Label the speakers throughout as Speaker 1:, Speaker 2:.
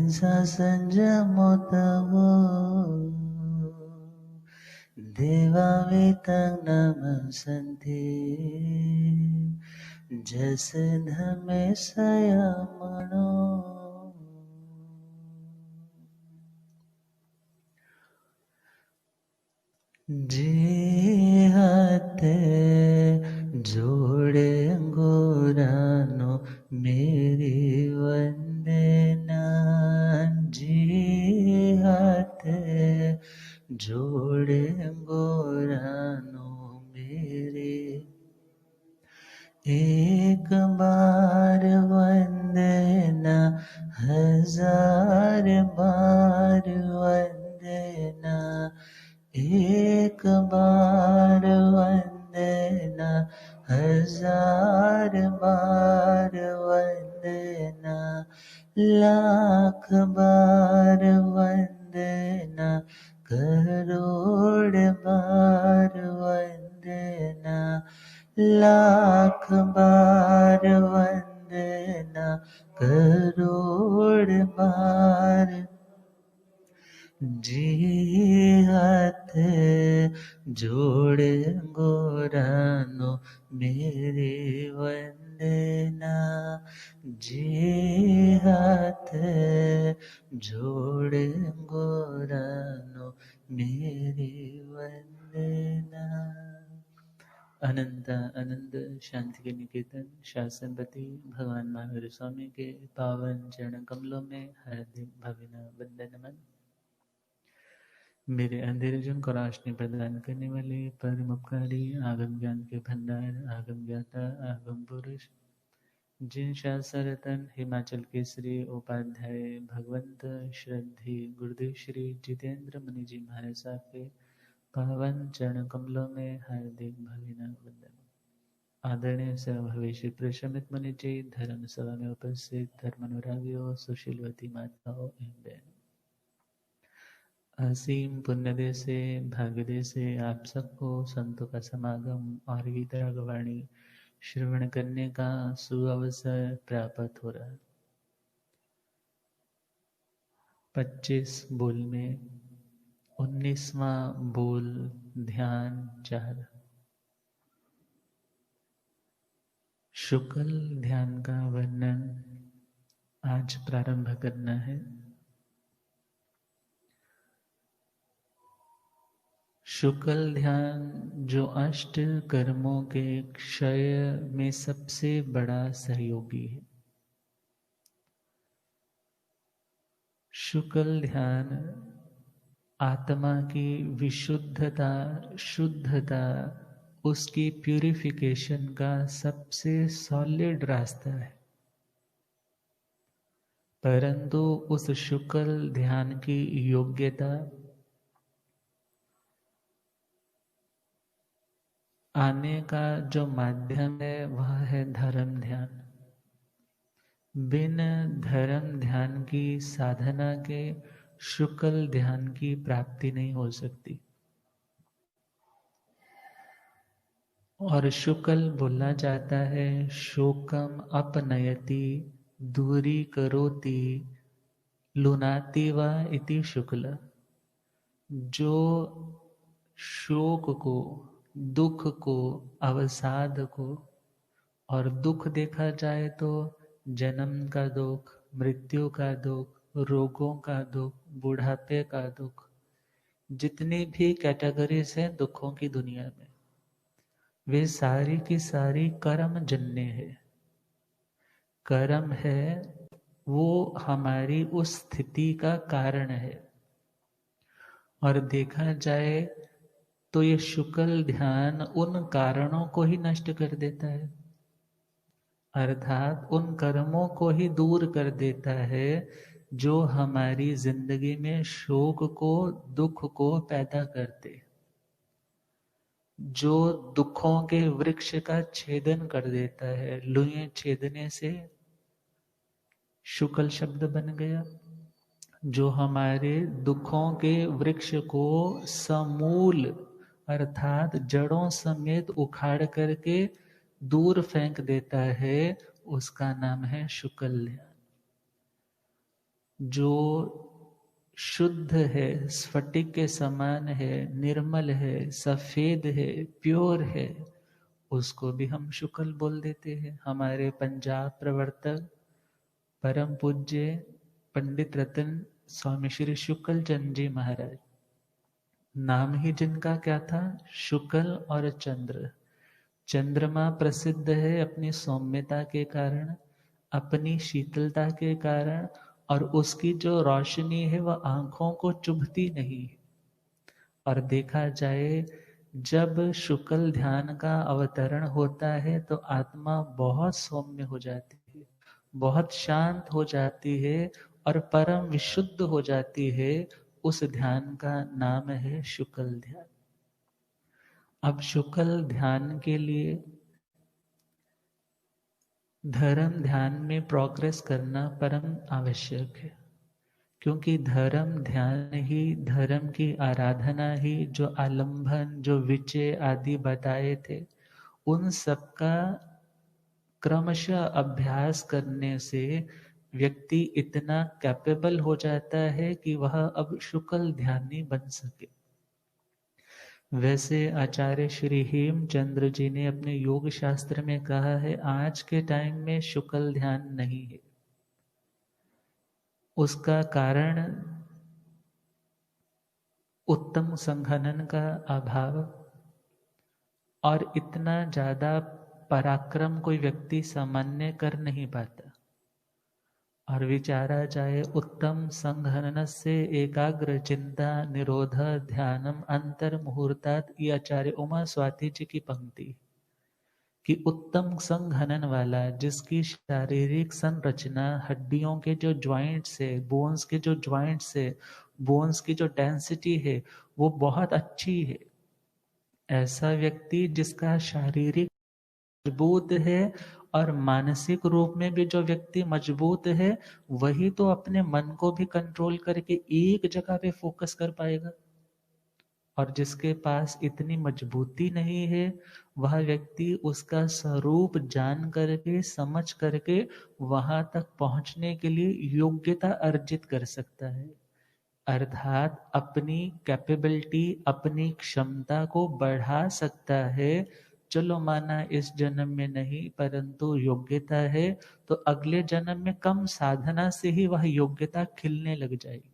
Speaker 1: अहिंसा संयमो तवो देवा वेतं नमसन्ते जस धमे संयमणो जे हाथ जोड़े अंगूरानो मेरी वंदना जे हाथ जोड़े अंगूरानो मेरे एक बार वंदना हजार बार वंदना एक बार वंदना हजार बार वंदना लाख बार वंदना करोड़ बार वंदना लाख बार वंदना करोड़ बार जी हाथ जोड़े गोरानो मेरे वंदना जी हाथ जोड़े गोरानो मेरे वंदना। अनंत अनंत शांति के निकेतन शासनपति भगवान महावीर स्वामी के पावन चरण कमलों में हार्दिक भावना वंदन नमन। मेरे अंधेरे जन को रोशनी प्रदान करने वाले परम उपकारी आगम ज्ञान के भंडार आगम ज्ञाता आगम पुरुष जिन शास्त्र रतन हिमाचल केसरी उपाध्याय भगवंत श्रद्धे गुरुदेव श्री जितेंद्र मुनि जी महाराज साहब के पावन चरण कमलों में हार्दिक भावना वंदन। आदरणीय भविष्य प्रशमित मुनि जी, धर्म सभा में उपस्थित धर्मानुरागियों, सुशीलवती माताओं एवं बहनों, असीम पुण्यदय से भाग्यदय से आप सबको संतों का समागम और गीतागवाणी श्रवण करने का सुअवसर प्राप्त हो रहा है। 25 बोल में 19वां बोल ध्यान 4 शुक्ल ध्यान का वर्णन आज प्रारंभ करना है। शुक्ल ध्यान जो अष्ट कर्मों के क्षय में सबसे बड़ा सहयोगी है। शुक्ल ध्यान आत्मा की विशुद्धता, शुद्धता, उसकी प्यूरिफिकेशन का सबसे सॉलिड रास्ता है। परंतु उस शुक्ल ध्यान की योग्यता आने का जो माध्यम है वह है धर्म ध्यान। बिन धर्म ध्यान की साधना के शुक्ल ध्यान की प्राप्ति नहीं हो सकती। और शुक्ल बोला जाता है शोकम अपनयति दूरी करोति लुनाति वा इति शुक्ल। जो शोक को, दुख को, अवसाद को, और दुख देखा जाए तो जन्म का दुख, मृत्यु का दुख, रोगों का दुख, बुढ़ापे का दुख, जितनी भी कैटेगरीज हैं दुखों की दुनिया में, वे सारी की सारी कर्म जन्य है। कर्म है वो हमारी उस स्थिति का कारण है। और देखा जाए तो ये शुक्ल ध्यान उन कारणों को ही नष्ट कर देता है, अर्थात उन कर्मों को ही दूर कर देता है जो हमारी जिंदगी में शोक को, दुख को पैदा करते, जो दुखों के वृक्ष का छेदन कर देता है। लुएं छेदने से शुक्ल शब्द बन गया। जो हमारे दुखों के वृक्ष को समूल अर्थात जड़ों समेत उखाड़ करके दूर फेंक देता है, उसका नाम है शुक्ल ध्यान। जो शुद्ध है, स्फटिक के समान है, निर्मल है, सफेद है, प्योर है, उसको भी हम शुक्ल बोल देते हैं। हमारे पंजाब प्रवर्तक परम पूज्य पंडित रतन स्वामी श्री शुक्ल चंद जी महाराज, नाम ही जिनका क्या था, शुक्ल और चंद्र। चंद्रमा प्रसिद्ध है अपनी सौम्यता के कारण, अपनी शीतलता के कारण, और उसकी जो रोशनी है वह आंखों को चुभती नहीं है। और देखा जाए, जब शुक्ल ध्यान का अवतरण होता है तो आत्मा बहुत सौम्य हो जाती है, बहुत शांत हो जाती है और परम विशुद्ध हो जाती है। उस ध्यान का नाम है शुक्ल ध्यान। अब शुक्ल ध्यान के लिए धर्म ध्यान में प्रोग्रेस करना परम आवश्यक है, क्योंकि धर्म ध्यान ही, धर्म की आराधना ही, जो आलंबन, जो विचय आदि बताए थे, उन सब का क्रमशः अभ्यास करने से व्यक्ति इतना कैपेबल हो जाता है कि वह अब शुक्ल ध्यानी बन सके। वैसे आचार्य श्री हेमचंद्र जी ने अपने योग शास्त्र में कहा है, आज के टाइम में शुक्ल ध्यान नहीं है। उसका कारण उत्तम संघनन का अभाव, और इतना ज्यादा पराक्रम कोई व्यक्ति सामान्य कर नहीं पाता। और विचारा जाए, उत्तम संघनन से एकाग्र चिंता निरोध ध्यानम अंतर मुहूर्तात्, ये आचार्य उमा स्वाति जी की पंक्ति, कि उत्तम संघनन वाला, जिसकी शारीरिक संरचना, हड्डियों के जो ज्वाइंट्स है, बोन्स के जो ज्वाइंट्स है, बोन्स की जो डेंसिटी है, वो बहुत अच्छी है। ऐसा व्यक्ति जिसका शारीरिक मजबूत है और मानसिक रूप में भी जो व्यक्ति मजबूत है, वही तो अपने मन को भी कंट्रोल करके एक जगह पे फोकस कर पाएगा। और जिसके पास इतनी मजबूती नहीं है, वह व्यक्ति उसका स्वरूप जान करके, समझ करके वहां तक पहुंचने के लिए योग्यता अर्जित कर सकता है। अर्थात अपनी कैपेबिलिटी, अपनी क्षमता को बढ़ा सकता है। चलो माना इस जन्म में नहीं, परंतु योग्यता है तो अगले जन्म में कम साधना से ही वह योग्यता खिलने लग जाएगी।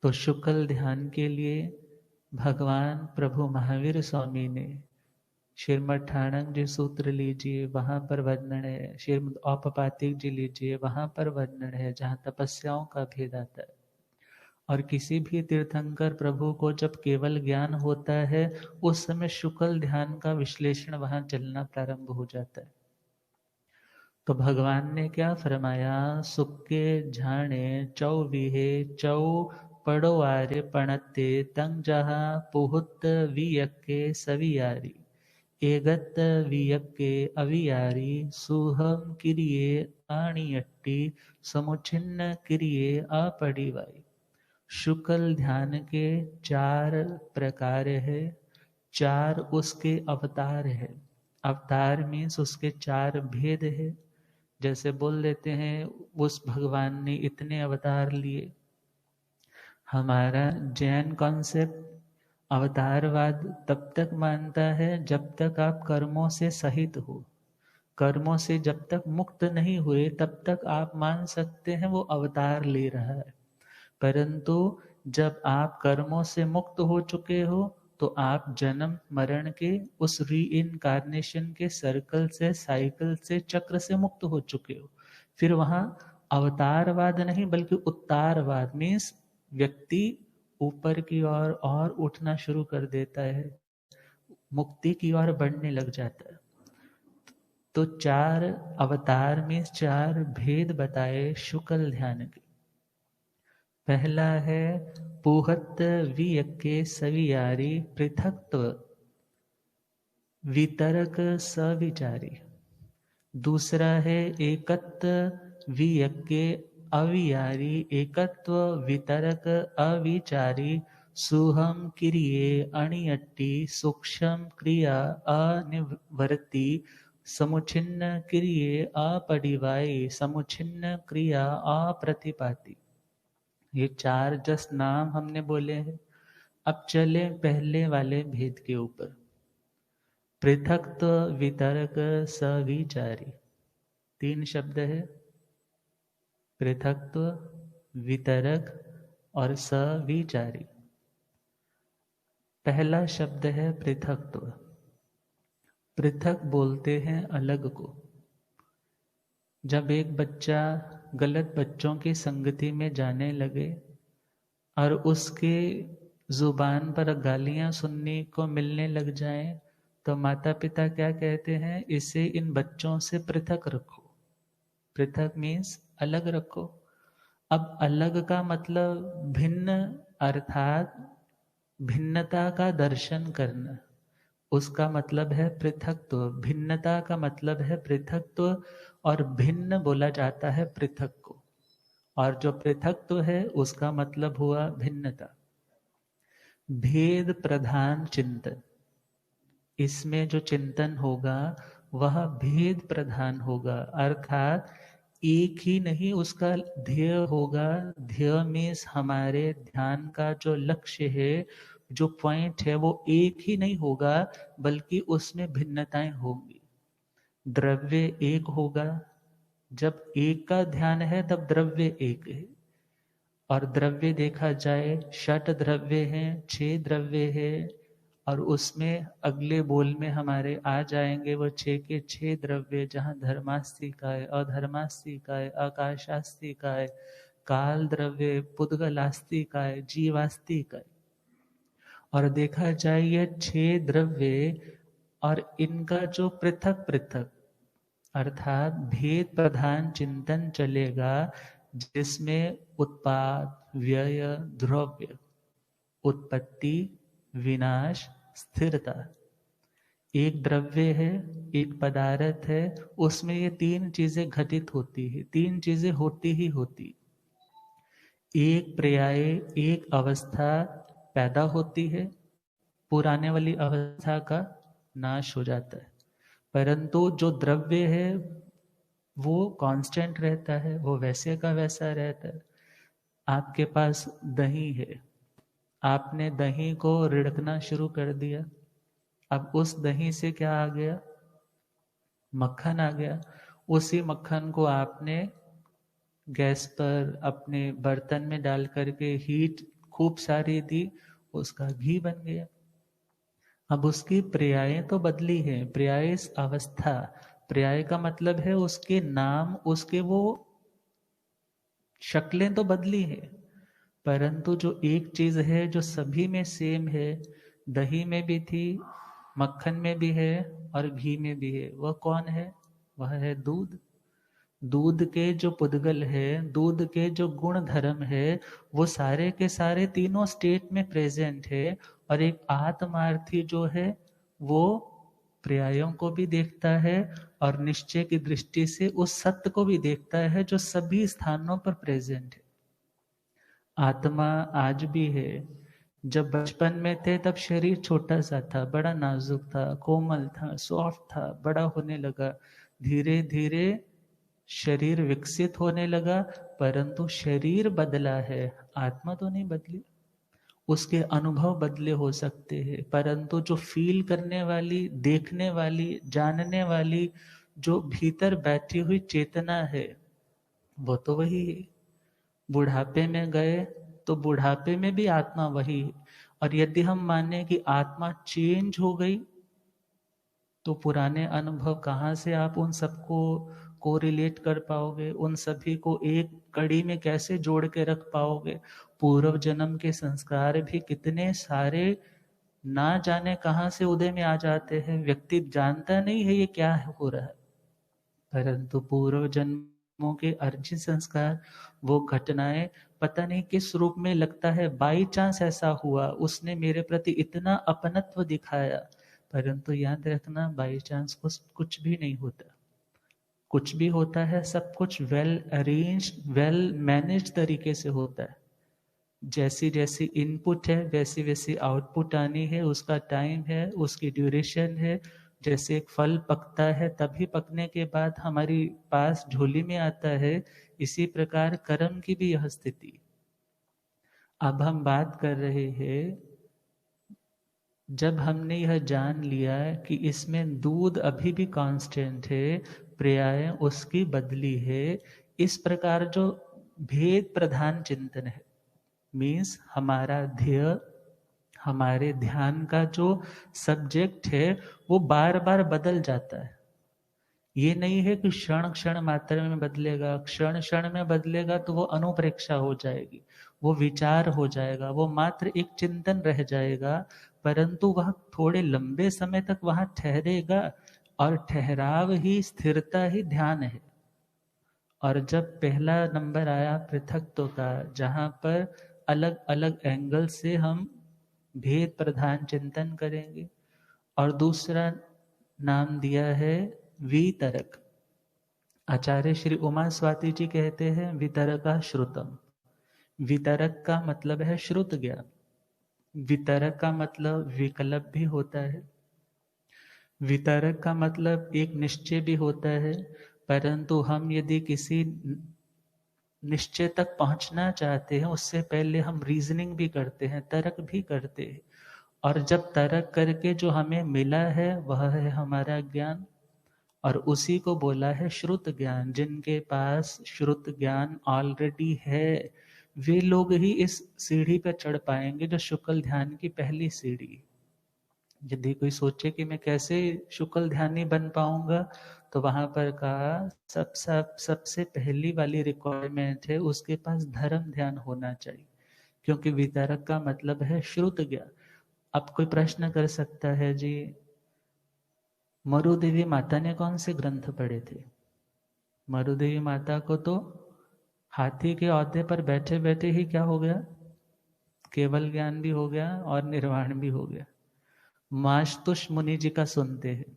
Speaker 1: तो शुक्ल ध्यान के लिए भगवान प्रभु महावीर स्वामी ने श्रीमद् ठाणक जी सूत्र लीजिए, वहां पर वर्णन है। श्रीमद् औपपातिक जी लीजिए, वहां पर वर्णन है, जहां तपस्याओं का भेद आता है। और किसी भी तीर्थंकर प्रभु को जब केवल ज्ञान होता है, उस समय शुक्ल ध्यान का विश्लेषण वहां चलना प्रारंभ हो जाता है। तो भगवान ने क्या फरमाया, सुक्के झाणे चौविहे चौ पड़ोआरे पणते तंग जहा पुहुत वियक्के सवियारी एगत वियक्के अवियारी सुहम किरिये आणियट्टी समुच्छिन्न किरिये अपड़िवाई। शुक्ल ध्यान के 4 प्रकार है, 4 उसके अवतार है। अवतार मीन्स उसके 4 भेद है। जैसे बोल देते हैं उस भगवान ने इतने अवतार लिए। हमारा जैन कॉन्सेप्ट अवतारवाद तब तक मानता है जब तक आप कर्मों से सहित हो। कर्मों से जब तक मुक्त नहीं हुए तब तक आप मान सकते हैं वो अवतार ले रहा है। परंतु जब आप कर्मों से मुक्त हो चुके हो तो आप जन्म मरण के उस री इनकारनेशन के सर्कल से, साइकिल से, चक्र से मुक्त हो चुके हो। फिर वहां अवतारवाद नहीं बल्कि उत्तारवाद मीन्स व्यक्ति ऊपर की ओर और उठना शुरू कर देता है, मुक्ति की ओर बढ़ने लग जाता है। तो 4 अवतार में 4 भेद बताए शुक्ल ध्यान के। पहला है पुहत वियक्के सवियारी पृथक्त्व वितरक सविचारी। दूसरा है एकत्व वियक्के अवियारी एकत्व वितरक अविचारी सुहम क्रिये अणियट्टी सूक्ष्म क्रिया अनिवर्ती समुच्छिन्न क्रिये अपरिवायी, समुच्छिन्न क्रिया अप्रतिपाती। ये 4 जस्ट नाम हमने बोले हैं। अब चले पहले वाले भेद के ऊपर। पृथक्त्व, वितरक, सविचारी। 3 शब्द है, पृथक्त्व, वितरक और सविचारी। पहला शब्द है पृथक्त्व। पृथक बोलते हैं अलग को। जब एक बच्चा गलत बच्चों की संगति में जाने लगे और उसके जुबान पर गालियां सुनने को मिलने लग जाएं, तो माता पिता क्या कहते हैं, इसे इन बच्चों से पृथक रखो। पृथक मीन्स अलग रखो। अब अलग का मतलब भिन्न, अर्थात भिन्नता का दर्शन करना, उसका मतलब है पृथकत्व। भिन्नता का मतलब है पृथकत्व, और भिन्न बोला जाता है पृथक को, और जो पृथकत्व है उसका मतलब हुआ भिन्नता। भेद प्रधान चिंतन, इसमें जो चिंतन होगा वह भेद प्रधान होगा, अर्थात एक ही नहीं उसका ध्येय होगा। ध्येय मीन्स हमारे ध्यान का जो लक्ष्य है, जो पॉइंट है, वो एक ही नहीं होगा, बल्कि उसमें भिन्नताएं होंगी। द्रव्य एक होगा, जब एक का ध्यान है तब द्रव्य एक है। और द्रव्य देखा जाए, 6 द्रव्य हैं, 6 द्रव्य है, और उसमें अगले बोल में हमारे आ जाएंगे वो 6 के 6 द्रव्य, जहाँ धर्मास्तिकाय, अधर्मास्तिकाय, आकाशास्तिकाय, काल द्रव्य, पुद्गलास्तिकाय, जीवास्तिकाय। और देखा जाए ये 6 द्रव्य और इनका जो पृथक पृथक, अर्थात भेद प्रधान चिंतन चलेगा, जिसमें उत्पाद, व्यय, द्रव्य, उत्पत्ति, विनाश, स्थिरता। एक द्रव्य है, एक पदार्थ है, उसमें ये 3 चीजें घटित होती है, 3 चीजें होती ही होती। एक पर्याय, एक अवस्था पैदा होती है, पुराने वाली अवस्था का नाश हो जाता है। परंतु जो द्रव्य है वो कांस्टेंट रहता है, वो वैसे का वैसा रहता है। आपके पास दही है, आपने दही को रिड़कना शुरू कर दिया, अब उस दही से क्या आ गया, मक्खन आ गया। उसी मक्खन को आपने गैस पर अपने बर्तन में डाल करके हीट खूब सारी दी, उसका घी बन गया। अब उसकी पर्याय तो बदली है, पर्याय अवस्था, पर्याय का मतलब है उसके नाम, उसके वो शक्लें तो बदली है, परंतु जो एक चीज है जो सभी में सेम है, दही में भी थी, मक्खन में भी है और घी में भी है, वह कौन है, वह है दूध। दूध के जो पुद्गल है, दूध के जो गुण धर्म है, वो सारे के सारे तीनों स्टेट में प्रेजेंट है। और एक आत्मार्थी जो है वो पर्यायों को भी देखता है और निश्चय की दृष्टि से उस सत्य को भी देखता है जो सभी स्थानों पर प्रेजेंट है। आत्मा आज भी है। जब बचपन में थे तब शरीर छोटा सा था, बड़ा नाजुक था, कोमल था, सॉफ्ट था, बड़ा होने लगा, धीरे धीरे शरीर विकसित होने लगा, परंतु शरीर बदला है, आत्मा तो नहीं बदली। उसके अनुभव बदले हो सकते हैं, परंतु जो फील करने वाली, देखने वाली, जानने वाली, जो भीतर बैठी हुई चेतना है, वो तो वही है। बुढ़ापे में गए तो बुढ़ापे में भी आत्मा वही है। और यदि हम माने कि आत्मा चेंज हो गई, तो पुराने अनुभव कहाँ से आप उन सबको को रिलेट कर पाओगे, उन सभी को एक कड़ी में कैसे जोड़ के रख पाओगे। पूर्व जन्म के संस्कार भी कितने सारे ना जाने कहाँ से उदय में आ जाते हैं, व्यक्ति जानता नहीं है ये क्या हो रहा है, परंतु पूर्व जन्मों के अर्जित संस्कार, वो घटनाएं पता नहीं किस रूप में, लगता है बाई चांस ऐसा हुआ, उसने मेरे प्रति इतना अपनत्व दिखाया, परंतु याद रखना बाई चांस कुछ भी नहीं होता। कुछ भी होता है सब कुछ वेल अरेंज, वेल मैनेज तरीके से होता है। जैसी जैसी इनपुट है वैसी वैसी आउटपुट आनी है, उसका टाइम है, उसकी ड्यूरेशन है, जैसे एक फल पकता है तभी पकने के बाद हमारी पास झोली में आता है, इसी प्रकार कर्म की भी यह स्थिति। अब हम बात कर रहे हैं, जब हमने यह जान लिया कि इसमें दूध अभी भी कांस्टेंट है, पर्याय उसकी बदली है, इस प्रकार जो भेद प्रधान चिंतन है, मीन्स हमारा ध्येय, हमारे ध्यान का जो सब्जेक्ट है वो बार बार बदल जाता है। ये नहीं है कि क्षण क्षण मात्र में बदलेगा, क्षण क्षण में बदलेगा तो वो अनुप्रेक्षा हो जाएगी, वो विचार हो जाएगा, वो मात्र एक चिंतन रह जाएगा, परंतु वह थोड़े लंबे समय तक वहां ठहरेगा। और ठहराव ही, स्थिरता ही ध्यान है। और जब पहला नंबर आया पृथकत्व का, जहां पर अलग अलग एंगल से हम भेद प्रधान चिंतन करेंगे, और दूसरा नाम दिया है वितरक। आचार्य श्री उमा स्वाति जी कहते हैं वितरका श्रुतम। वितरक का मतलब है श्रुत ज्ञान। वितरक का मतलब विकल्प भी होता है, वितरक का मतलब एक निश्चय भी होता है। परंतु हम यदि किसी निश्चय तक पहुंचना चाहते हैं, उससे पहले हम रीजनिंग भी करते हैं, तर्क भी करते हैं। और जब तर्क करके जो हमें मिला है वह है हमारा ज्ञान, और उसी को बोला है श्रुत ज्ञान। जिनके पास श्रुत ज्ञान ऑलरेडी है, वे लोग ही इस सीढ़ी पर चढ़ पाएंगे जो शुक्ल ध्यान की पहली सीढ़ी। यदि कोई सोचे कि मैं कैसे शुक्ल ध्यानी बन पाऊंगा, तो वहां पर कहा सबसे पहली वाली रिक्वायरमेंट है उसके पास धर्म ध्यान होना चाहिए, क्योंकि वितरक का मतलब है श्रुत ज्ञान। अब कोई प्रश्न कर सकता है, जी मरुदेवी माता ने कौन से ग्रंथ पढ़े थे? मरुदेवी माता को तो हाथी के औहदे पर बैठे बैठे ही क्या हो गया, केवल ज्ञान भी हो गया और निर्वाण भी हो गया। माशतुष मुनि जी का सुनते हैं,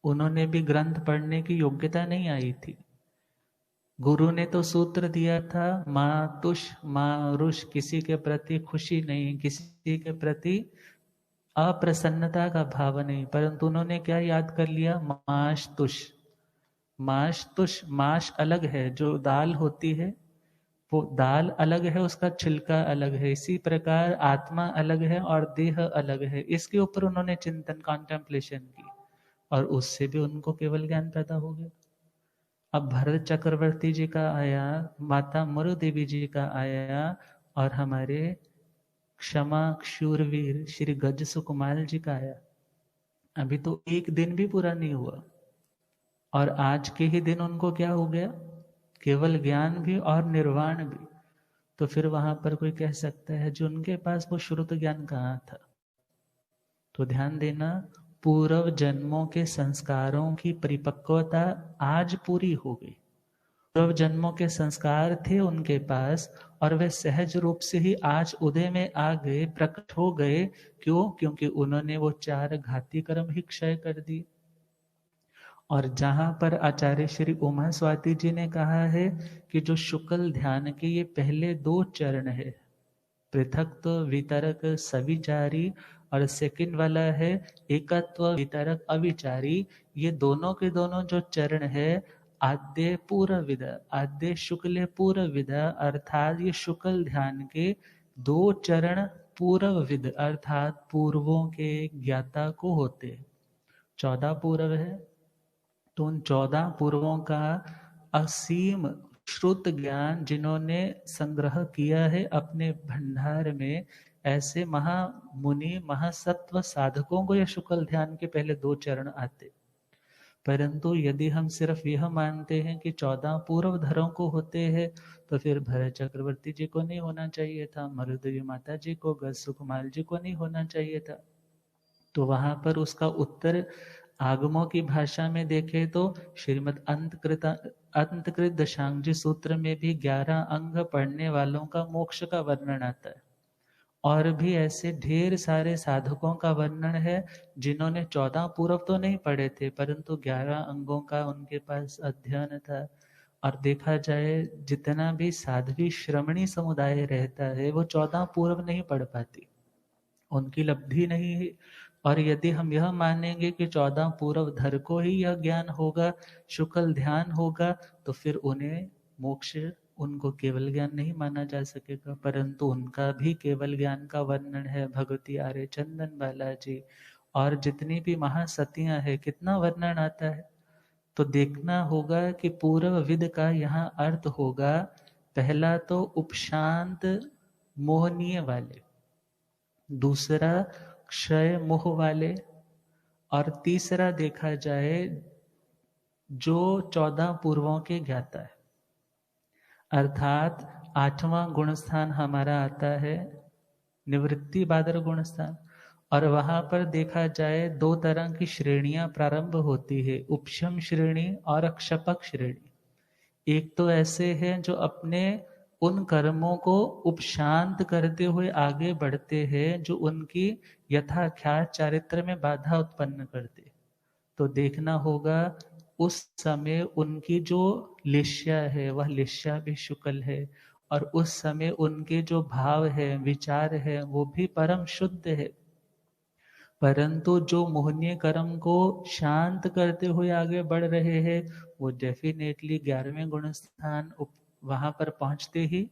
Speaker 1: उन्होंने भी ग्रंथ पढ़ने की योग्यता नहीं आई थी। गुरु ने तो सूत्र दिया था, मातुष मारुष, किसी के प्रति खुशी नहीं, किसी के प्रति अप्रसन्नता का भाव नहीं, परंतु उन्होंने क्या याद कर लिया, माश तुष। माश तुष, माश अलग है, जो दाल होती है वो दाल अलग है, उसका छिलका अलग है। इसी प्रकार आत्मा अलग है और देह अलग है। इसके ऊपर उन्होंने चिंतन, कॉन्टेम्पलेशन की, और उससे भी उनको केवल ज्ञान पैदा हो गया। अब भरत चक्रवर्ती जी का आया, माता मरु देवी जी का आया, और हमारे क्षमा शूरवीर श्री गज सुकुमार जी का आया। अभी तो एक दिन भी पूरा नहीं हुआ, और आज के ही दिन उनको क्या हो गया, केवल ज्ञान भी और निर्वाण भी। तो फिर वहां पर कोई कह सकता है जो उनके पास वो श्रुत ज्ञान कहाँ था? तो ध्यान देना, पूर्व जन्मों के संस्कारों की परिपक्वता आज पूरी हो गई। पूर्व जन्मों के संस्कार थे उनके पास, और वे सहज रूप से ही आज उदय में आ गए, प्रकट हो गए। क्यों? क्योंकि उन्होंने वो 4 घाती कर्म ही क्षय कर दिए। और जहां पर आचार्य श्री उमा स्वाति जी ने कहा है कि जो शुक्ल ध्यान के ये पहले 2 चरण है, पृथकत्व वितरक सविचारी, और सेकंड वाला है एकत्व वितरक अविचारी, ये दोनों के दोनों जो चरण है, आद्य पूर्व विदा, आद्य शुक्ल पूर्व विदा, अर्थात ये शुक्ल ध्यान के 2 चरण पूर्व विद, अर्थात पूर्वों के ज्ञाता को होते। 14 पूर्व है, तो उन 14 पूर्वों का असीम श्रुत ज्ञान जिन्होंने संग्रह किया है अपने भंडार में, ऐसे महामुनि महासत्व साधकों को यह शुक्ल ध्यान के पहले 2 चरण आते। परंतु यदि हम सिर्फ यह मानते हैं कि 14 पूर्वधरों को होते हैं, तो फिर भरत चक्रवर्ती जी को नहीं होना चाहिए था, मरुदेवी माता जी को, गज सुकुमार जी को नहीं होना चाहिए था। तो वहां पर उसका उत्तर आगमों की भाषा में देखें तो श्रीमद् अंतकृत दशांगी सूत्र में भी 11 अंग पढ़ने वालों का मोक्ष का वर्णन आता है। और भी ऐसे ढेर सारे साधकों का वर्णन है जिन्होंने 14 पूर्व तो नहीं पढ़े थे, परंतु 11 अंगों का उनके पास अध्ययन था। और देखा जाए जितना भी साध्वी श्रमणी समुदाय रहता है, वो 14 पूर्व नहीं पढ़ पाती, उनकी लब्धि नहीं और यदि हम यह मानेंगे कि 14 पूर्व धर को ही यह ज्ञान होगा, शुक्ल ध्यान होगा, तो फिर उन्हें मोक्ष, उनको केवल ज्ञान नहीं माना जा सकेगा, परंतु उनका भी केवल ज्ञान का वर्णन है। भगवती आर्य चंदन बालाजी और जितनी भी महासतियां है, कितना वर्णन आता है। तो देखना होगा कि पूर्व विद का यहाँ अर्थ होगा, पहला तो उपशांत मोहनीय वाले, दूसरा क्षय मोह वाले, और तीसरा देखा जाए जो 14 पूर्वों के ज्ञाता है। अर्थात 8वां गुण स्थान हमारा आता है निवृत्ति बादर गुण स्थान, और वहां पर देखा जाए 2 तरह की श्रेणियां प्रारंभ होती है, उपशम श्रेणी और क्षपक श्रेणी। एक तो ऐसे हैं जो अपने उन कर्मों को उपशांत करते हुए आगे बढ़ते हैं जो उनकी यथाख्यात चारित्र में बाधा उत्पन्न करते। तो देखना होगा उस समय उनकी जो लिश्या है वह लिश्या भी शुक्ल है, और उस समय उनके जो भाव है, विचार है, वो भी परम शुद्ध है। परंतु जो मोहनीय कर्म को शांत करते हुए आगे बढ़ रहे हैं, वो डेफिनेटली 11वें गुण स्थान वहां पर पहुंचते ही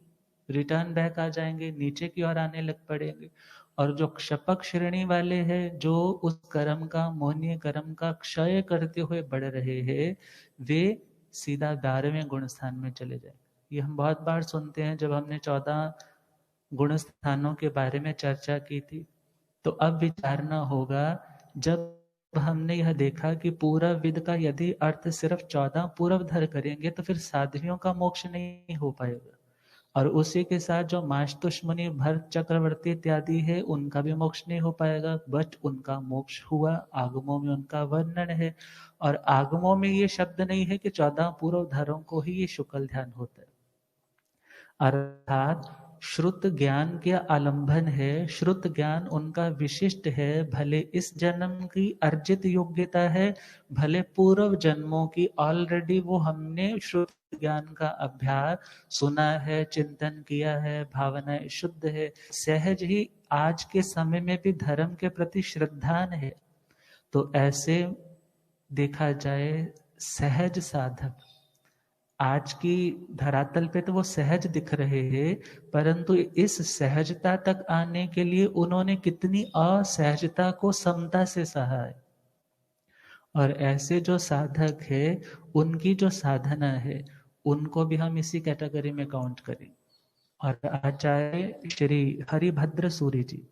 Speaker 1: रिटर्न बैक आ जाएंगे, नीचे की ओर आने लग पड़ेंगे। और जो क्षपक श्रेणी वाले हैं, जो उस कर्म का, मोहनीय कर्म का क्षय करते हुए बढ़ रहे हैं, वे सीधा 12वें गुण स्थान में चले जाएंगे। ये हम बहुत बार सुनते हैं जब हमने 14 गुण स्थानों के बारे में चर्चा की थी। तो अब विचारना होगा, जब हमने यह देखा कि पूर्व विद का यदि अर्थ सिर्फ 14 पूर्व धर करेंगे तो फिर साध्वियों का मोक्ष नहीं हो पाएगा, और उसी के साथ जो माशतुष मुनि, भरत चक्रवर्ती इत्यादि है, उनका भी मोक्ष नहीं हो पाएगा। बट उनका मोक्ष हुआ, आगमों में उनका वर्णन है, और आगमों में ये शब्द नहीं है कि 14 पूर्व धरों को ही ये शुक्ल ध्यान होता है। अर्थात श्रुत ज्ञान के आलंबन है, श्रुत ज्ञान उनका विशिष्ट है, भले इस जन्म की अर्जित योग्यता है, भले पूर्व जन्मों की ऑलरेडी वो हमने श्रुत ज्ञान का अभ्यास सुना है, चिंतन किया है, भावनाएं शुद्ध है, सहज ही आज के समय में भी धर्म के प्रति श्रद्धान है। तो ऐसे देखा जाए सहज साधक आज की धरातल पे तो वो सहज दिख रहे हैं, परंतु इस सहजता तक आने के लिए उन्होंने कितनी असहजता को समता से सहा है। और ऐसे जो साधक है, उनकी जो साधना है, उनको भी हम इसी कैटेगरी में काउंट करें। और आचार्य श्री हरिभद्र सूरी जी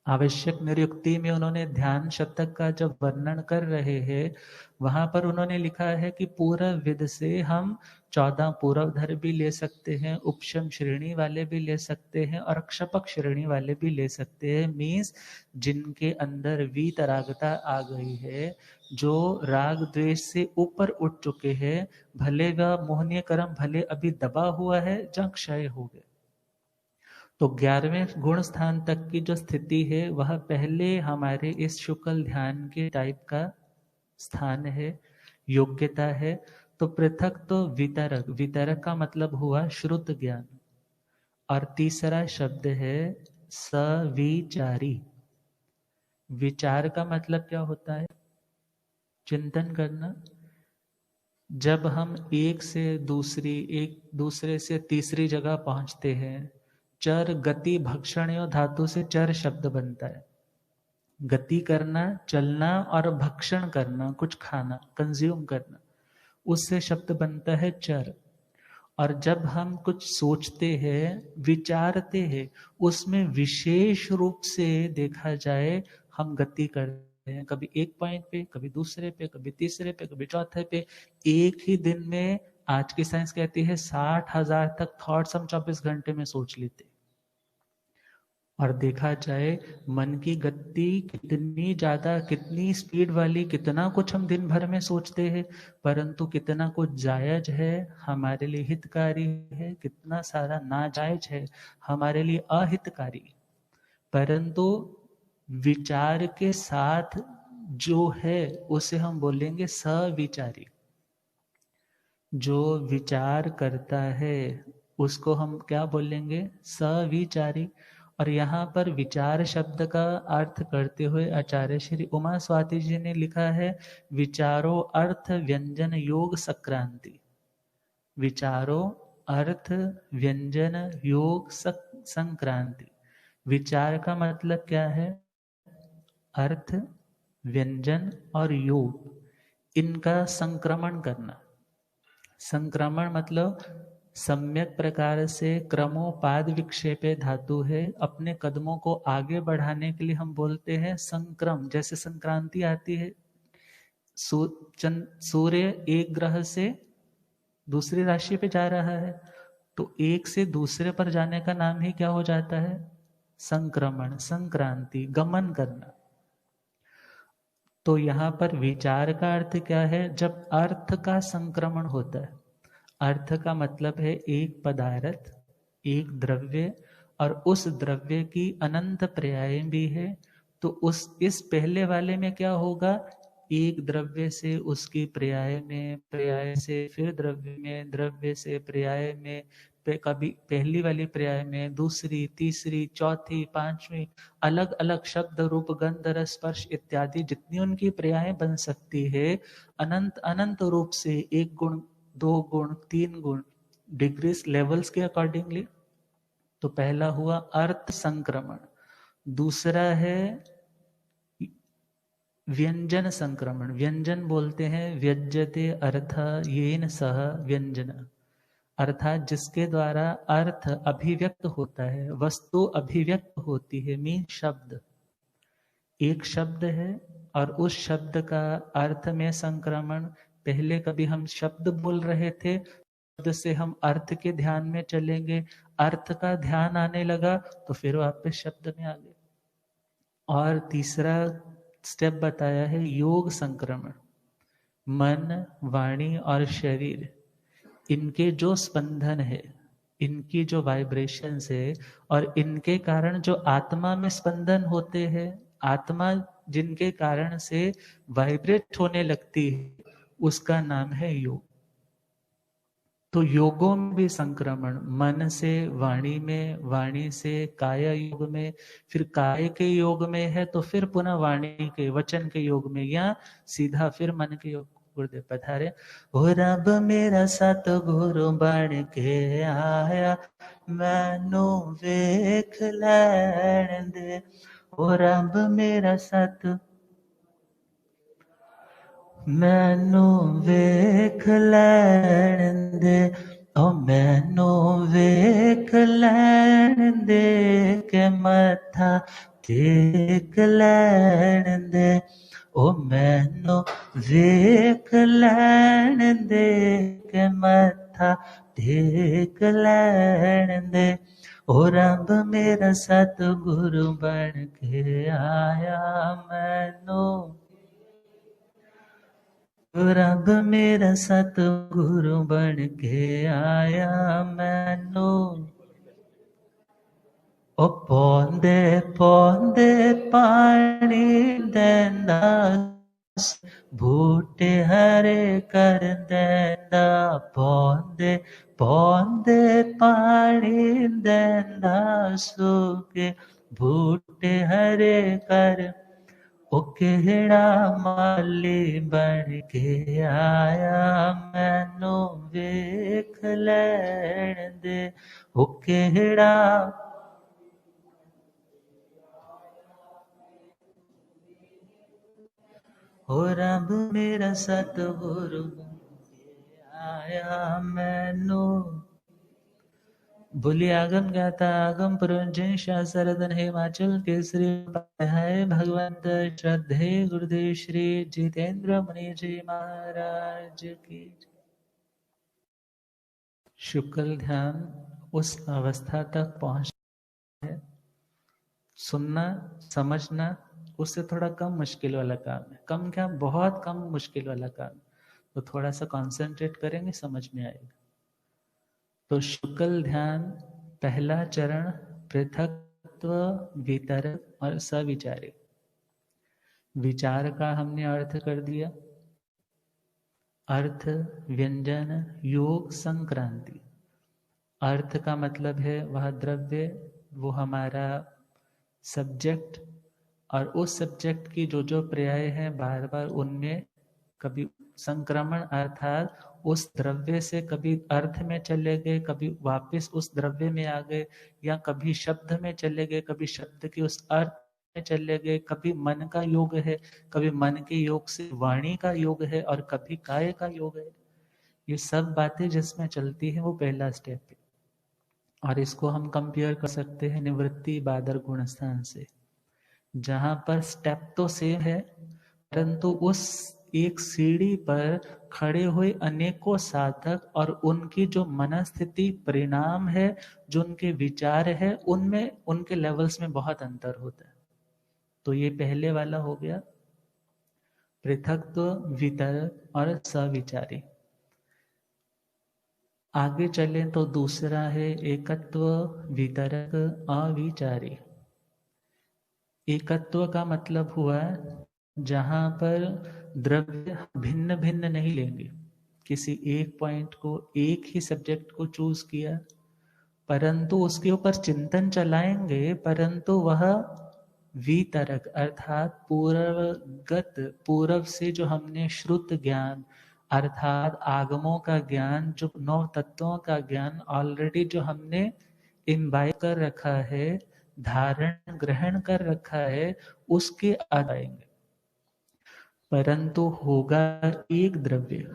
Speaker 1: आवश्यक निरुक्ति में उन्होंने ध्यान शतक का जब वर्णन कर रहे हैं, वहां पर उन्होंने लिखा है कि पूर्व विद से हम 14 पूर्वधर भी ले सकते हैं, उपशम श्रेणी वाले भी ले सकते हैं, और क्षपक श्रेणी वाले भी ले सकते हैं। मीन्स जिनके अंदर वीतरागता आ गई है, जो राग द्वेष से ऊपर उठ चुके हैं, भले वह मोहनीय कर्म भले अभी दबा हुआ है, जहाँ क्षय हो गए। तो 11वें गुण स्थान तक की जो स्थिति है, वह पहले हमारे इस शुक्ल ध्यान के टाइप का स्थान है, योग्यता है। तो पृथक तो वितरक, वितरक का मतलब हुआ श्रुत ज्ञान, और तीसरा शब्द है सविचारी। विचार का मतलब क्या होता है? चिंतन करना। जब हम एक दूसरे से तीसरी जगह पहुंचते हैं, चर गति भक्षण धातु से चर शब्द बनता है। गति करना, चलना, और भक्षण करना, कुछ खाना, कंज्यूम करना, उससे शब्द बनता है चर। और जब हम कुछ सोचते हैं, विचारते हैं, उसमें विशेष रूप से देखा जाए हम गति करते हैं, कभी एक पॉइंट पे, कभी दूसरे पे, कभी तीसरे पे, कभी चौथे पे। एक ही दिन में आज की साइंस कहती है 60,000 तक थॉट्स हम 24 घंटे में सोच लेते। और देखा जाए मन की गति कितनी ज्यादा, कितनी स्पीड वाली, कितना कुछ हम दिन भर में सोचते हैं, परंतु कितना कुछ जायज है, हमारे लिए हितकारी है, कितना सारा नाजायज है, हमारे लिए अहितकारी। परंतु विचार के साथ जो है उसे हम बोलेंगे सविचारी। जो विचार करता है उसको हम क्या बोलेंगे? सविचारी। और यहाँ पर विचार शब्द का अर्थ करते हुए आचार्य श्री उमा स्वाति जी ने लिखा है विचारो अर्थ व्यंजन योग संक्रांति। विचारो अर्थ व्यंजन योग संक्रांति। विचार का मतलब क्या है? अर्थ, व्यंजन और योग, इनका संक्रमण करना। संक्रमण मतलब सम्यक प्रकार से क्रमोपाद विक्षेपे धातु है, अपने कदमों को आगे बढ़ाने के लिए हम बोलते हैं संक्रम। जैसे संक्रांति आती है, सूर्य एक ग्रह से दूसरी राशि पे जा रहा है, तो एक से दूसरे पर जाने का नाम ही क्या हो जाता है? संक्रमण, संक्रांति, गमन करना। तो यहाँ पर विचार का अर्थ क्या है? जब अर्थ का संक्रमण होता है। अर्थ का मतलब है एक पदार्थ, एक द्रव्य, और उस द्रव्य की अनंत पर्याय भी है। तो इस पहले वाले में क्या होगा? एक द्रव्य से उसकी पर्याय में, पर्याय से फिर द्रव्य में, द्रव्य से पर्याय में, कभी पहली वाली पर्याय में, दूसरी, तीसरी, चौथी, पांचवी, अलग अलग शब्द, रूप, गंध, रस, स्पर्श इत्यादि जितनी उनकी पर्याय बन सकती है, अनंत अनंत रूप से, एक गुण, दो गुण, तीन गुण, डिग्रीज, लेवल्स के अकॉर्डिंगली। तो पहला हुआ अर्थ संक्रमण। दूसरा है व्यंजन संक्रमण। व्यंजन बोलते हैं व्यज्यते अर्थ येन सह व्यंजन, अर्थात जिसके द्वारा अर्थ अभिव्यक्त होता है, वस्तु अभिव्यक्त होती है। मीन शब्द, एक शब्द है और उस शब्द का अर्थ में संक्रमण। पहले कभी हम शब्द बोल रहे थे, शब्द से हम अर्थ के ध्यान में चलेंगे, अर्थ का ध्यान आने लगा तो फिर वापस शब्द में आ गए। और तीसरा स्टेप बताया है योग संक्रमण। मन, वाणी और शरीर, इनके जो स्पंदन है, इनकी जो वाइब्रेशंस है, और इनके कारण जो आत्मा में स्पंदन होते हैं, आत्मा जिनके कारण से वाइब्रेट होने लगती है, उसका नाम है योग। तो योगों में भी संक्रमण, मन से वाणी में, वाणी से काय योग में, फिर काय के योग में है तो फिर पुनः वाणी के, वचन के योग में, या सीधा फिर मन के योग। गुरुदेव पधारे। हो रब मेरा सतगुरु बन के आया, मैनू वेख लैण दे। हो रब मेरा सत, मैनू वेख लैण दे, ओ मैनू वेख लैण दे, के मथा टेक लैण दे, ओ मैनू वेख लैण दे, के मथा टेक लैण दे। ओ रब मेरा सतगुरु बन के आया, मैनू रब मेरा सतगुरु बन के आया, मैनू ओ पौंदे पौंदे पानी देंदा, बूटे हरे कर देंदा। पौंदे पौंदे पानी देंदा, सूखे बूटे हरे कर। ओ केड़ा माली बन के आया, मैनू वेख लैण दे। ओ केड़ा, ओ रब मेरा सतगुरु बन के आया, मैनू। बोलिए आगम ज्ञाता आगम पुरंजय शास्त्रधन हिमाचल केसरी है भगवंत श्रद्धे गुरुदेव श्री जितेंद्र मुनि जी महाराज की। शुक्ल ध्यान उस अवस्था तक पहुंच है, सुनना समझना उससे थोड़ा कम मुश्किल वाला काम है। कम क्या, बहुत कम मुश्किल वाला काम। तो थोड़ा सा कंसंट्रेट करेंगे, समझ में आएगा। तो शुक्ल ध्यान पहला चरण, पृथकत्व, वितरक और सविचारिक। विचार का हमने अर्थ कर दिया, अर्थ, व्यंजन, योग, संक्रांति। अर्थ का मतलब है वह द्रव्य, वो हमारा सब्जेक्ट, और उस सब्जेक्ट की जो जो पर्याय हैं बार बार उनमें कभी संक्रमण अर्थात उस द्रव्य से कभी अर्थ में चले गए, कभी वापस उस द्रव्य में आ गए, या कभी शब्द में चले गए, कभी शब्द के उस अर्थ में चले गए, कभी मन का योग है, कभी मन के योग से वाणी का योग है, और कभी काय का योग है। ये सब बातें जिसमें चलती है वो पहला स्टेप है। और इसको हम कंपेयर कर सकते हैं निवृत्ति बादर गुणस्थान से, जहां पर स्टेप तो सेम है, परंतु उस एक सीढ़ी पर खड़े हुए अनेकों साधक और उनकी जो मनस्थिति परिणाम है, जो उनके विचार है, उनमें उनके लेवल्स में बहुत अंतर होता है। तो ये पहले वाला हो गया पृथकत्व, वितरक और सविचारी। आगे चले तो दूसरा है एकत्व, वितरक, अविचारी। एकत्व का मतलब हुआ जहां पर द्रव्य भिन्न भिन्न नहीं लेंगे, किसी एक पॉइंट को, एक ही सब्जेक्ट को चूज किया, परंतु उसके ऊपर चिंतन चलाएंगे, परंतु वह वितरक अर्थात पूर्वगत, पूर्व से जो हमने श्रुत ज्ञान अर्थात आगमों का ज्ञान, जो 9 तत्वों का ज्ञान ऑलरेडी जो हमने इम्बाइब कर रखा है, धारण ग्रहण कर रखा है, उसके आएंगे। परंतु होगा एक द्रव्य,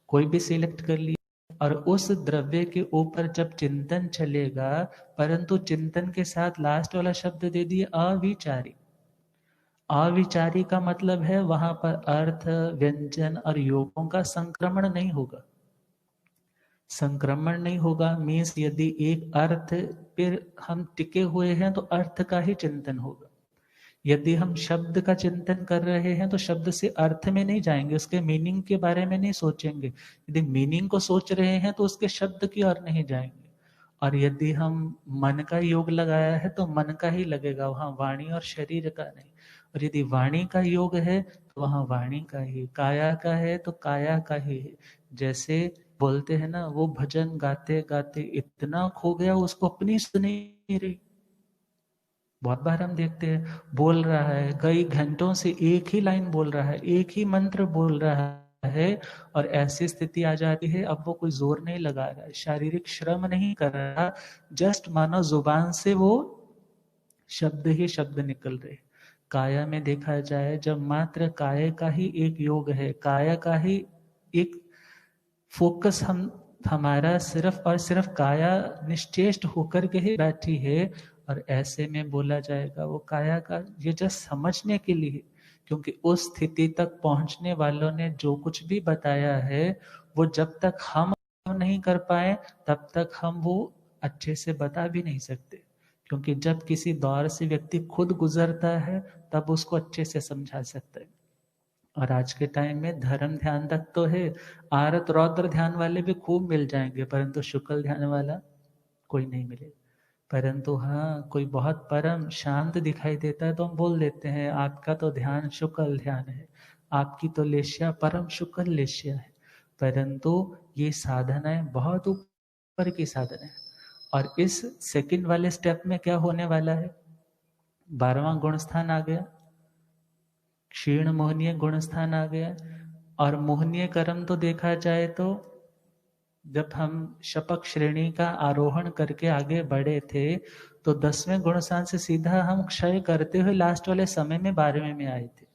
Speaker 1: कोई भी सिलेक्ट कर लिया, और उस द्रव्य के ऊपर जब चिंतन चलेगा, परंतु चिंतन के साथ लास्ट वाला शब्द दे दिए अविचारी। अविचारी का मतलब है वहां पर अर्थ, व्यंजन और योगों का संक्रमण नहीं होगा। संक्रमण नहीं होगा मीन्स यदि एक अर्थ पर हम टिके हुए हैं तो अर्थ का ही चिंतन होगा। यदि हम शब्द का चिंतन कर रहे हैं तो शब्द से अर्थ में नहीं जाएंगे, उसके मीनिंग के बारे में नहीं सोचेंगे। यदि मीनिंग को सोच रहे हैं तो उसके शब्द की ओर नहीं जाएंगे। और यदि हम मन का योग लगाया है तो मन का ही लगेगा, वहां वाणी और शरीर का नहीं। और यदि वाणी का योग है तो वहां वाणी का ही, काया का है तो काया का ही है। जैसे बोलते हैं ना, वो भजन गाते गाते इतना खो गया उसको अपनी सुन नहीं रही। बहुत बार हम देखते हैं बोल रहा है कई घंटों से एक ही लाइन बोल रहा है, एक ही मंत्र बोल रहा है, और ऐसी स्थिति आ जाती है अब वो कोई जोर नहीं लगा रहा है, शारीरिक श्रम नहीं कर रहा, जस्ट मानो जुबान से वो शब्द ही शब्द निकल रहे। काया में देखा जाए जब मात्र काय का ही एक योग है, काया का ही एक फोकस, हम हमारा सिर्फ और सिर्फ काया निश्चेष्ट होकर के ही बैठी है, और ऐसे में बोला जाएगा वो काया का, ये जस्ट समझने के लिए। क्योंकि उस स्थिति तक पहुंचने वालों ने जो कुछ भी बताया है वो जब तक हम नहीं कर पाए तब तक हम वो अच्छे से बता भी नहीं सकते। क्योंकि जब किसी दौर से व्यक्ति खुद गुजरता है तब उसको अच्छे से समझा सकता है। और आज के टाइम में धर्म ध्यान तक तो है, आरत रौद्र ध्यान वाले भी खूब मिल जाएंगे, परंतु शुक्ल ध्यान वाला कोई नहीं मिले। परंतु हाँ, कोई बहुत परम शांत दिखाई देता है तो हम बोल देते हैं आपका तो ध्यान शुक्ल ध्यान है, आपकी तो लेश्या परम शुक्ल लेश्या है। परंतु ये साधनाएं बहुत ऊपर की साधना है। और इस सेकंड वाले स्टेप में क्या होने वाला है, 12वां गुण स्थान आ गया, क्षीण मोहनीय गुण स्थान आ गया। और मोहनीय कर्म तो देखा जाए तो जब हम शपक श्रेणी का आरोहण करके आगे बढ़े थे तो 10वें गुण स्थान से सीधा हम क्षय करते हुए लास्ट वाले समय में 12वें में आए थे।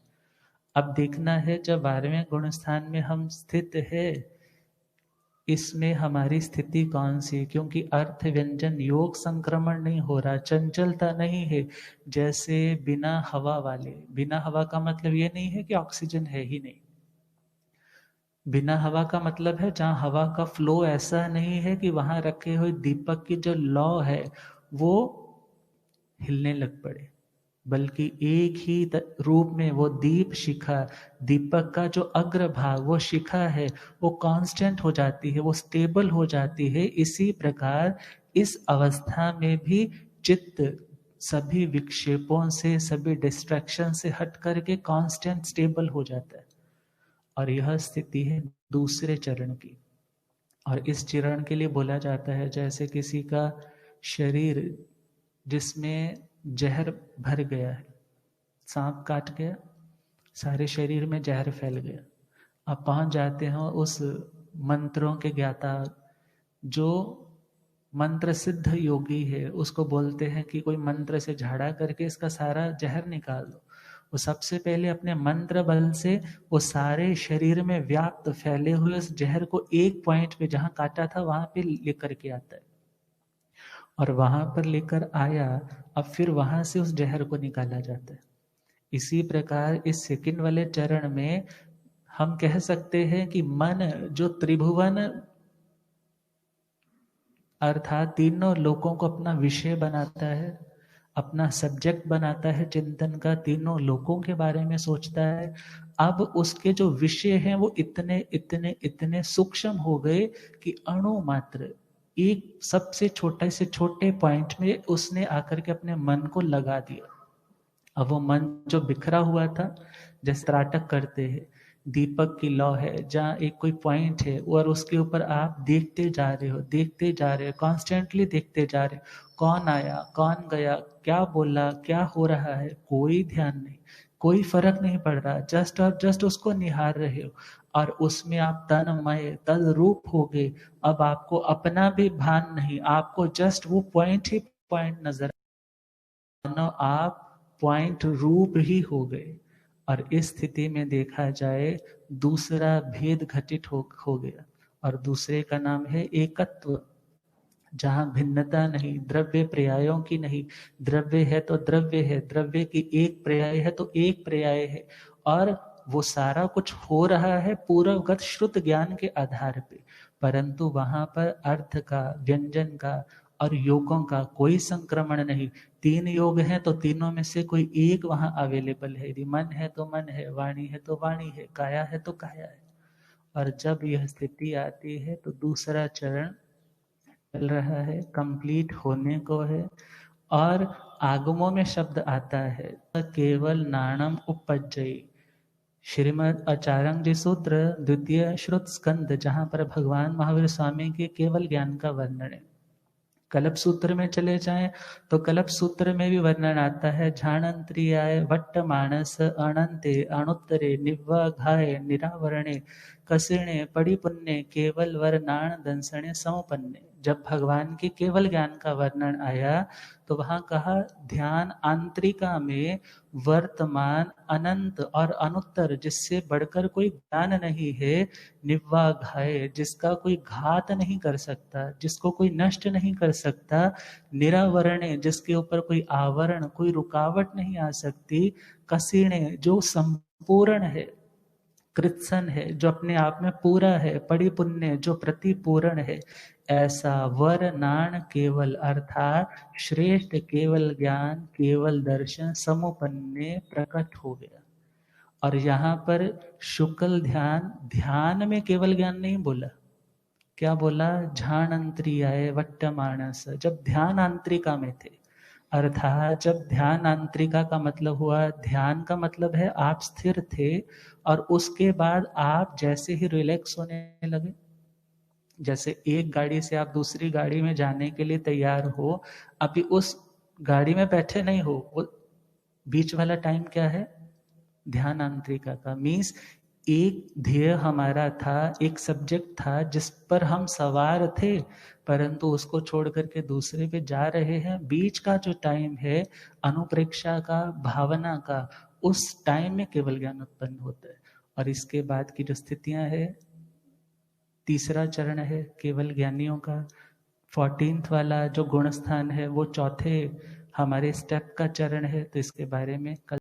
Speaker 1: अब देखना है जब 12वें गुण स्थान में हम स्थित है, इसमें हमारी स्थिति कौन सी, क्योंकि अर्थ व्यंजन योग संक्रमण नहीं हो रहा, चंचलता नहीं है। जैसे बिना हवा वाले, बिना हवा का मतलब ये नहीं है कि ऑक्सीजन है ही नहीं, बिना हवा का मतलब है जहां हवा का फ्लो ऐसा नहीं है कि वहां रखे हुए दीपक की जो लौ है वो हिलने लग पड़े, बल्कि एक ही रूप में वो दीप शिखा, दीपक का जो अग्र भाग वो शिखा है वो कांस्टेंट हो जाती है, वो स्टेबल हो जाती है। इसी प्रकार इस अवस्था में भी चित्त सभी विक्षेपों से, सभी डिस्ट्रैक्शन से हट करके कांस्टेंट स्टेबल हो जाता है। और यह स्थिति है दूसरे चरण की। और इस चरण के लिए बोला जाता है जैसे किसी का शरीर जिसमें जहर भर गया है, सांप काट गया, सारे शरीर में जहर फैल गया। आप पहुंच जाते हो उस मंत्रों के ज्ञाता, जो मंत्र सिद्ध योगी है, उसको बोलते हैं कि कोई मंत्र से झाड़ा करके इसका सारा जहर निकाल दो। वो सबसे पहले अपने मंत्र बल से वो सारे शरीर में व्याप्त फैले हुए उस जहर को एक पॉइंट पे जहां काटा था वहां पे लेकर के आता है, और वहां पर लेकर आया, अब फिर वहां से उस जहर को निकाला जाता है। इसी प्रकार इस सेकंड वाले चरण में हम कह सकते हैं कि मन जो त्रिभुवन अर्थात तीनों लोकों को अपना विषय बनाता है, अपना सब्जेक्ट बनाता है चिंतन का, तीनों लोकों के बारे में सोचता है। अब उसके जो विषय हैं वो इतने इतने इतने सूक्ष्म हो गए कि अणु मात्र एक सबसे छोटे से छोटे पॉइंट में उसने आकर के अपने मन को लगा दिया। अब वो मन जो बिखरा हुआ था, जैसे त्राटक करते हैं, दीपक की लौ है जहाँ एक कोई पॉइंट है और उसके ऊपर आप देखते जा रहे हो, देखते जा रहे हो, कॉन्स्टेंटली देखते जा रहे हो, कौन आया कौन गया, क्या बोला, क्या हो रहा है, कोई ध्यान नहीं, कोई फर्क नहीं पड़ रहा, जस्ट और जस्ट उसको निहार रहे हो, और उसमें आप तन्मय तद्रूप हो गए। अब आपको अपना भी भान नहीं, आपको जस्ट वो पॉइंट ही पॉइंट नजर, आप पॉइंट रूप ही हो गए। और इस स्थिति में देखा जाए दूसरा भेद घटित हो गया, और दूसरे का नाम है एकत्व, जहां भिन्नता नहीं, द्रव्य पर्यायों की नहीं, द्रव्य है तो द्रव्य है, द्रव्य की एक पर्याय है तो एक पर्याय है, और वो सारा कुछ हो रहा है पूर्वगत श्रुत ज्ञान के आधार पे, परंतु वहां पर अर्थ का, व्यंजन का और योगों का कोई संक्रमण नहीं। तीन योग हैं तो तीनों में से कोई एक वहां अवेलेबल है, यदि मन है तो मन है, वाणी है तो वाणी है, काया है तो काया है। और जब यह स्थिति आती है तो दूसरा चरण चल रहा है, कंप्लीट होने को है, और आगमों में शब्द आता है केवल नाणम उपज्जयी। श्रीमद आचार्य जी सूत्र द्वितीय श्रुत स्कंद, जहां पर भगवान महावीर स्वामी के केवल ज्ञान का वर्णन है। कल्प सूत्र में चले जाएं तो कल्प सूत्र में भी वर्णन आता है, झाणंत्रियाय वट्ट मानस अनंते अणुत्तरे निव्वाघाय निरावरणे कसिणे पड़िपुण्य केवल वर्णाण दंसणे समपन्ने। जब भगवान के केवल ज्ञान का वर्णन आया तो वहां कहा ध्यान आंतरिका में वर्तमान अनंत और अनुत्तर, जिससे बढ़कर कोई ज्ञान नहीं है, निव्वाघाय जिसका कोई घात नहीं कर सकता, जिसको कोई नष्ट नहीं कर सकता, निरावरणे जिसके ऊपर कोई आवरण, कोई रुकावट नहीं आ सकती, कसीणे जो संपूर्ण है, कृत्सन है जो अपने आप में पूरा है, परिपुण्य जो प्रतिपूर्ण है, ऐसा वर नाण केवल अर्थात श्रेष्ठ केवल ज्ञान केवल दर्शन समुपन्ने प्रकट हो गया। और यहाँ पर शुक्ल ध्यान, ध्यान में केवल ज्ञान नहीं बोला, क्या बोला, झाणंत्रियाय वट्ट मानस, जब ध्यान आंतरिका में थे, अर्थात जब ध्यान आंतरिका का मतलब हुआ, ध्यान का मतलब है आप स्थिर थे, और उसके बाद आप जैसे ही रिलैक्स होने लगे, जैसे एक गाड़ी से आप दूसरी गाड़ी में जाने के लिए तैयार हो, अभी उस गाड़ी में बैठे नहीं हो, वो बीच वाला टाइम क्या है, ध्यान आंतरिका का। मीन्स एक ध्येय हमारा था, एक सब्जेक्ट था जिस पर हम सवार थे, परंतु उसको छोड़ करके दूसरे पे जा रहे हैं। बीच का जो टाइम है अनुप्रेक्षा का, भावना का, उस टाइम में केवल ज्ञान उत्पन्न होता है। और इसके बाद की जो स्थितियां है, तीसरा चरण है केवल ज्ञानियों का, 14th वाला जो गुण स्थान है वो चौथे हमारे स्टेप का चरण है, तो इसके बारे में कल